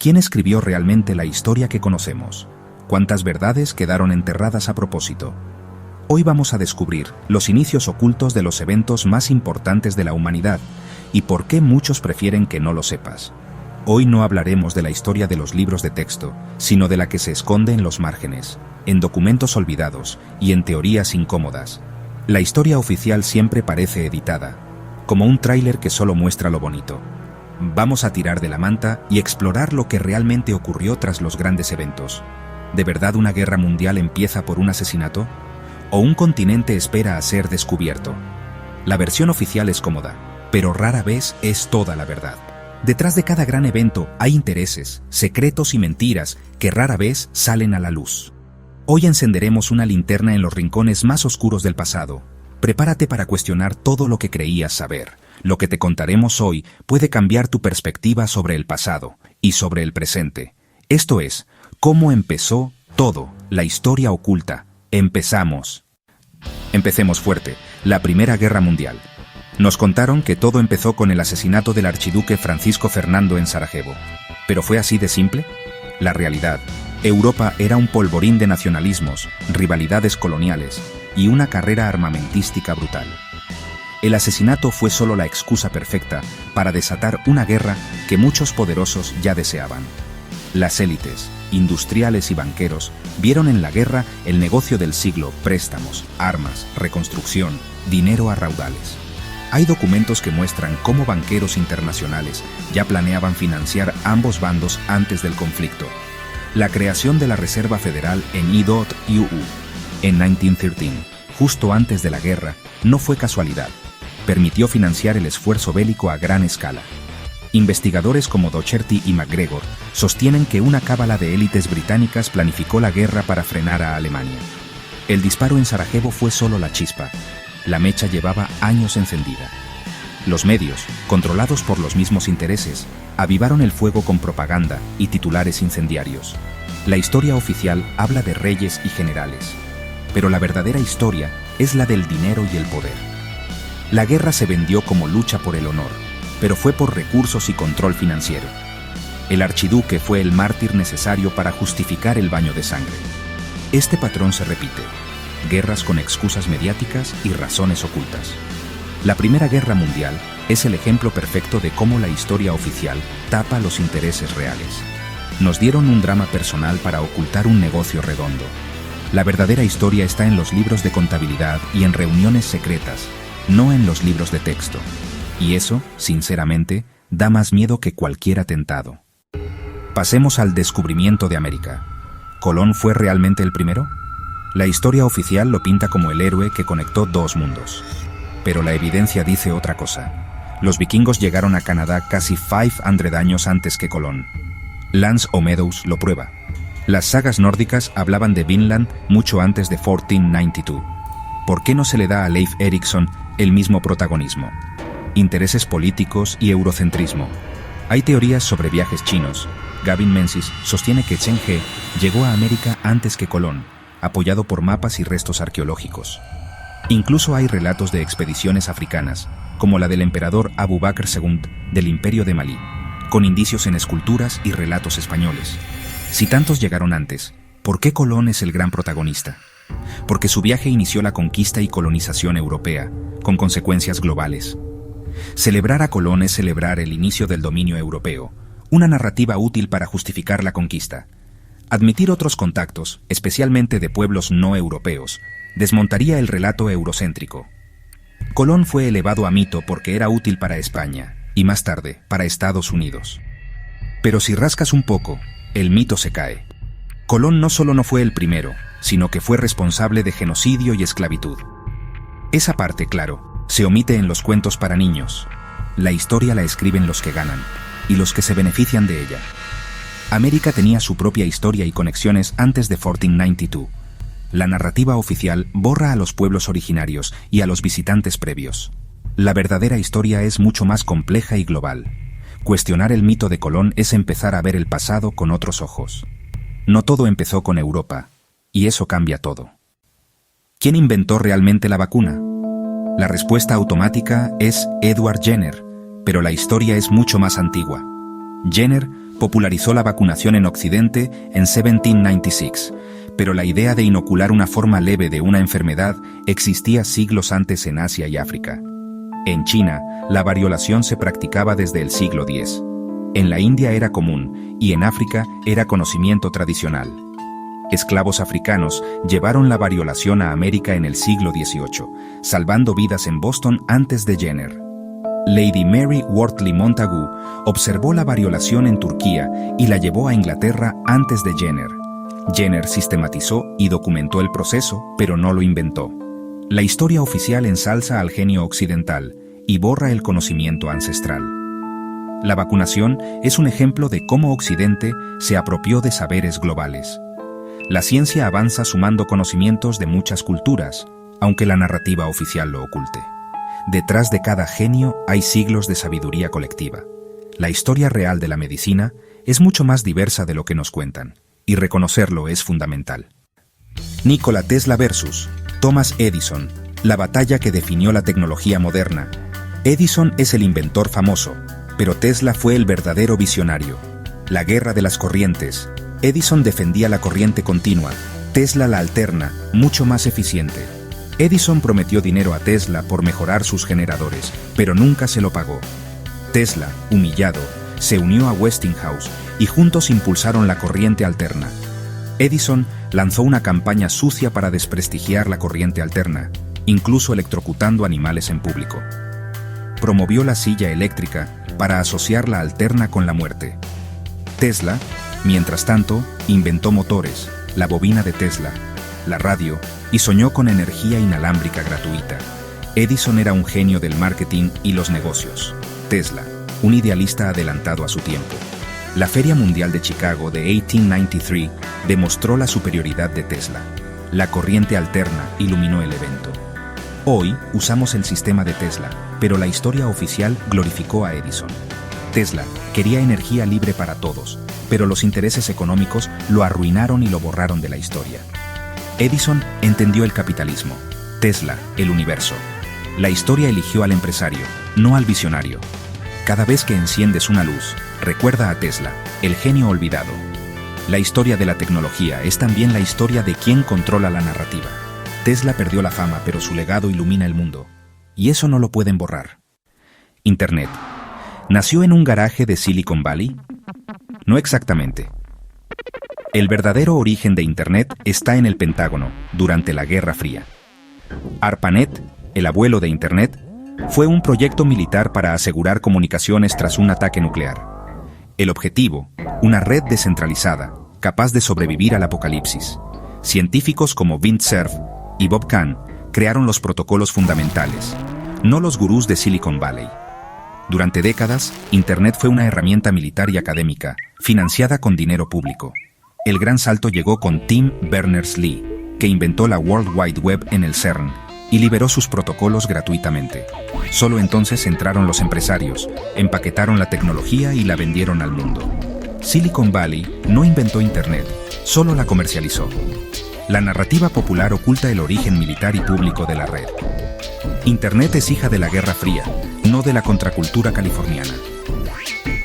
¿Quién escribió realmente la historia que conocemos? ¿Cuántas verdades quedaron enterradas a propósito? Hoy vamos a descubrir los inicios ocultos de los eventos más importantes de la humanidad y por qué muchos prefieren que no lo sepas. Hoy no hablaremos de la historia de los libros de texto, sino de la que se esconde en los márgenes, en documentos olvidados y en teorías incómodas. La historia oficial siempre parece editada, como un tráiler que solo muestra lo bonito. Vamos a tirar de la manta y explorar lo que realmente ocurrió tras los grandes eventos. ¿De verdad una guerra mundial empieza por un asesinato? ¿O un continente espera a ser descubierto? La versión oficial es cómoda, pero rara vez es toda la verdad. Detrás de cada gran evento hay intereses, secretos y mentiras que rara vez salen a la luz. Hoy encenderemos una linterna en los rincones más oscuros del pasado. Prepárate para cuestionar todo lo que creías saber. Lo que te contaremos hoy puede cambiar tu perspectiva sobre el pasado y sobre el presente. Esto es, cómo empezó todo, la historia oculta. Empezamos. Empecemos fuerte, la Primera Guerra Mundial. Nos contaron que todo empezó con el asesinato del archiduque Francisco Fernando en Sarajevo. ¿Pero fue así de simple? La realidad, Europa era un polvorín de nacionalismos, rivalidades coloniales y una carrera armamentística brutal. El asesinato fue solo la excusa perfecta para desatar una guerra que muchos poderosos ya deseaban. Las élites, industriales y banqueros vieron en la guerra el negocio del siglo: préstamos, armas, reconstrucción, dinero a raudales. Hay documentos que muestran cómo banqueros internacionales ya planeaban financiar ambos bandos antes del conflicto. La creación de la Reserva Federal en I.UU en 1913, justo antes de la guerra, no fue casualidad. Permitió financiar el esfuerzo bélico a gran escala. Investigadores como Docherty y MacGregor sostienen que una cábala de élites británicas planificó la guerra para frenar a Alemania. El disparo en Sarajevo fue solo la chispa. La mecha llevaba años encendida. Los medios, controlados por los mismos intereses, avivaron el fuego con propaganda y titulares incendiarios. La historia oficial habla de reyes y generales, pero la verdadera historia es la del dinero y el poder. La guerra se vendió como lucha por el honor, pero fue por recursos y control financiero. El archiduque fue el mártir necesario para justificar el baño de sangre. Este patrón se repite: guerras con excusas mediáticas y razones ocultas. La Primera Guerra Mundial es el ejemplo perfecto de cómo la historia oficial tapa los intereses reales. Nos dieron un drama personal para ocultar un negocio redondo. La verdadera historia está en los libros de contabilidad y en reuniones secretas, no en los libros de texto. Y eso, sinceramente, da más miedo que cualquier atentado. Pasemos al descubrimiento de América. ¿Colón fue realmente el primero? La historia oficial lo pinta como el héroe que conectó dos mundos. Pero la evidencia dice otra cosa. Los vikingos llegaron a Canadá casi 500 años antes que Colón. Lance o Meadows lo prueba. Las sagas nórdicas hablaban de Vinland mucho antes de 1492. ¿Por qué no se le da a Leif Erikson el mismo protagonismo? Intereses políticos y eurocentrismo. Hay teorías sobre viajes chinos. Gavin Menzies sostiene que Chen He llegó a América antes que Colón, apoyado por mapas y restos arqueológicos. Incluso hay relatos de expediciones africanas, como la del emperador Abu Bakr II del Imperio de Malí, con indicios en esculturas y relatos españoles. Si tantos llegaron antes, ¿por qué Colón es el gran protagonista? Porque su viaje inició la conquista y colonización europea, con consecuencias globales. Celebrar a Colón es celebrar el inicio del dominio europeo, una narrativa útil para justificar la conquista. Admitir otros contactos, especialmente de pueblos no europeos, desmontaría el relato eurocéntrico. Colón fue elevado a mito porque era útil para España, y más tarde, para Estados Unidos. Pero si rascas un poco, el mito se cae. Colón no solo no fue el primero, sino que fue responsable de genocidio y esclavitud. Esa parte, claro, se omite en los cuentos para niños. La historia la escriben los que ganan, y los que se benefician de ella. América tenía su propia historia y conexiones antes de 1492. La narrativa oficial borra a los pueblos originarios y a los visitantes previos. La verdadera historia es mucho más compleja y global. Cuestionar el mito de Colón es empezar a ver el pasado con otros ojos. No todo empezó con Europa, y eso cambia todo. ¿Quién inventó realmente la vacuna? La respuesta automática es Edward Jenner, pero la historia es mucho más antigua. Jenner popularizó la vacunación en Occidente en 1796, pero la idea de inocular una forma leve de una enfermedad existía siglos antes en Asia y África. En China, la variolación se practicaba desde el siglo X. En la India era común y en África era conocimiento tradicional. Esclavos africanos llevaron la variolación a América en el siglo XVIII, salvando vidas en Boston antes de Jenner. Lady Mary Wortley Montagu observó la variolación en Turquía y la llevó a Inglaterra antes de Jenner. Jenner sistematizó y documentó el proceso, pero no lo inventó. La historia oficial ensalza al genio occidental y borra el conocimiento ancestral. La vacunación es un ejemplo de cómo Occidente se apropió de saberes globales. La ciencia avanza sumando conocimientos de muchas culturas, aunque la narrativa oficial lo oculte. Detrás de cada genio hay siglos de sabiduría colectiva. La historia real de la medicina es mucho más diversa de lo que nos cuentan, y reconocerlo es fundamental. Nikola Tesla versus Thomas Edison, la batalla que definió la tecnología moderna. Edison es el inventor famoso, pero Tesla fue el verdadero visionario. La guerra de las corrientes. Edison defendía la corriente continua, Tesla la alterna, mucho más eficiente. Edison prometió dinero a Tesla por mejorar sus generadores, pero nunca se lo pagó. Tesla, humillado, se unió a Westinghouse y juntos impulsaron la corriente alterna. Edison lanzó una campaña sucia para desprestigiar la corriente alterna, incluso electrocutando animales en público. Promovió la silla eléctrica para asociar la alterna con la muerte. Tesla, mientras tanto, inventó motores, la bobina de Tesla, la radio y soñó con energía inalámbrica gratuita. Edison era un genio del marketing y los negocios. Tesla, un idealista adelantado a su tiempo. La Feria Mundial de Chicago de 1893 demostró la superioridad de Tesla. La corriente alterna iluminó el evento. Hoy usamos el sistema de Tesla, pero la historia oficial glorificó a Edison. Tesla quería energía libre para todos, pero los intereses económicos lo arruinaron y lo borraron de la historia. Edison entendió el capitalismo, Tesla el universo. La historia eligió al empresario, no al visionario. Cada vez que enciendes una luz, recuerda a Tesla, el genio olvidado. La historia de la tecnología es también la historia de quien controla la narrativa. Tesla perdió la fama, pero su legado ilumina el mundo. Y eso no lo pueden borrar. Internet. ¿Nació en un garaje de Silicon Valley? No exactamente. El verdadero origen de Internet está en el Pentágono, durante la Guerra Fría. ARPANET, el abuelo de Internet, fue un proyecto militar para asegurar comunicaciones tras un ataque nuclear. El objetivo, una red descentralizada, capaz de sobrevivir al apocalipsis. Científicos como Vint Cerf y Bob Kahn crearon los protocolos fundamentales, no los gurús de Silicon Valley. Durante décadas, Internet fue una herramienta militar y académica, financiada con dinero público. El gran salto llegó con Tim Berners-Lee, que inventó la World Wide Web en el CERN y liberó sus protocolos gratuitamente. Solo entonces entraron los empresarios, empaquetaron la tecnología y la vendieron al mundo. Silicon Valley no inventó Internet, solo la comercializó. La narrativa popular oculta el origen militar y público de la red. Internet es hija de la Guerra Fría, no de la contracultura californiana.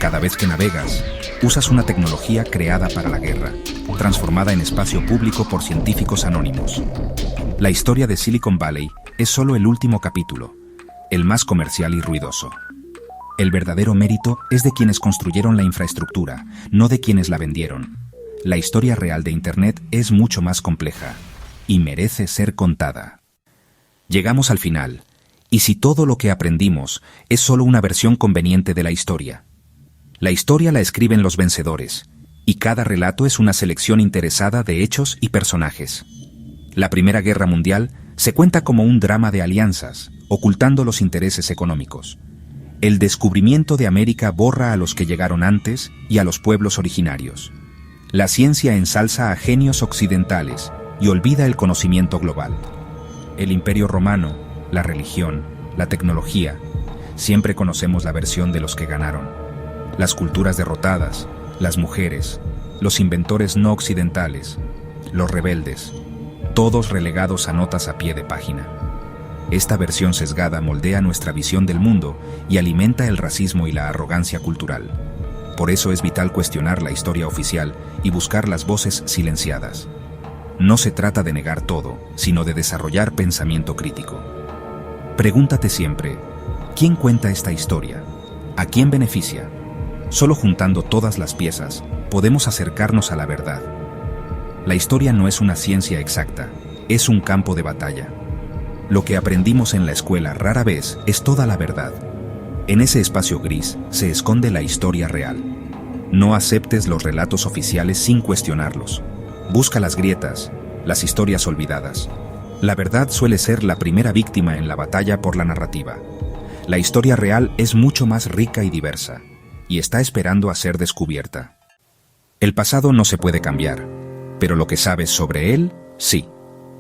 Cada vez que navegas, usas una tecnología creada para la guerra, transformada en espacio público por científicos anónimos. La historia de Silicon Valley es solo el último capítulo, el más comercial y ruidoso. El verdadero mérito es de quienes construyeron la infraestructura, no de quienes la vendieron. La historia real de Internet es mucho más compleja y merece ser contada. Llegamos al final, y si todo lo que aprendimos es solo una versión conveniente de la historia. La historia la escriben los vencedores, y cada relato es una selección interesada de hechos y personajes. La Primera Guerra Mundial se cuenta como un drama de alianzas, ocultando los intereses económicos. El descubrimiento de América borra a los que llegaron antes y a los pueblos originarios. La ciencia ensalza a genios occidentales y olvida el conocimiento global. El Imperio Romano, la religión, la tecnología, siempre conocemos la versión de los que ganaron. Las culturas derrotadas, las mujeres, los inventores no occidentales, los rebeldes, todos relegados a notas a pie de página. Esta versión sesgada moldea nuestra visión del mundo y alimenta el racismo y la arrogancia cultural. Por eso es vital cuestionar la historia oficial y buscar las voces silenciadas. No se trata de negar todo, sino de desarrollar pensamiento crítico. Pregúntate siempre, ¿quién cuenta esta historia? ¿A quién beneficia? Solo juntando todas las piezas, podemos acercarnos a la verdad. La historia no es una ciencia exacta, es un campo de batalla. Lo que aprendimos en la escuela rara vez es toda la verdad. En ese espacio gris se esconde la historia real. No aceptes los relatos oficiales sin cuestionarlos. Busca las grietas, las historias olvidadas. La verdad suele ser la primera víctima en la batalla por la narrativa. La historia real es mucho más rica y diversa, y está esperando a ser descubierta. El pasado no se puede cambiar, pero lo que sabes sobre él, sí.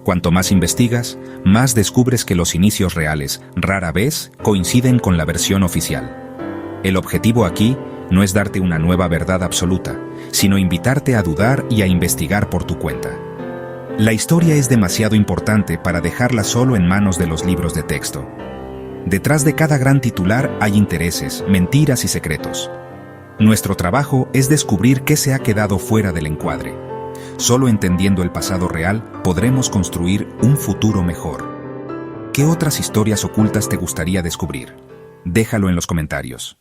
Cuanto más investigas, más descubres que los inicios reales rara vez coinciden con la versión oficial. El objetivo aquí no es darte una nueva verdad absoluta, sino invitarte a dudar y a investigar por tu cuenta. La historia es demasiado importante para dejarla solo en manos de los libros de texto. Detrás de cada gran titular hay intereses, mentiras y secretos. Nuestro trabajo es descubrir qué se ha quedado fuera del encuadre. Solo entendiendo el pasado real podremos construir un futuro mejor. ¿Qué otras historias ocultas te gustaría descubrir? Déjalo en los comentarios.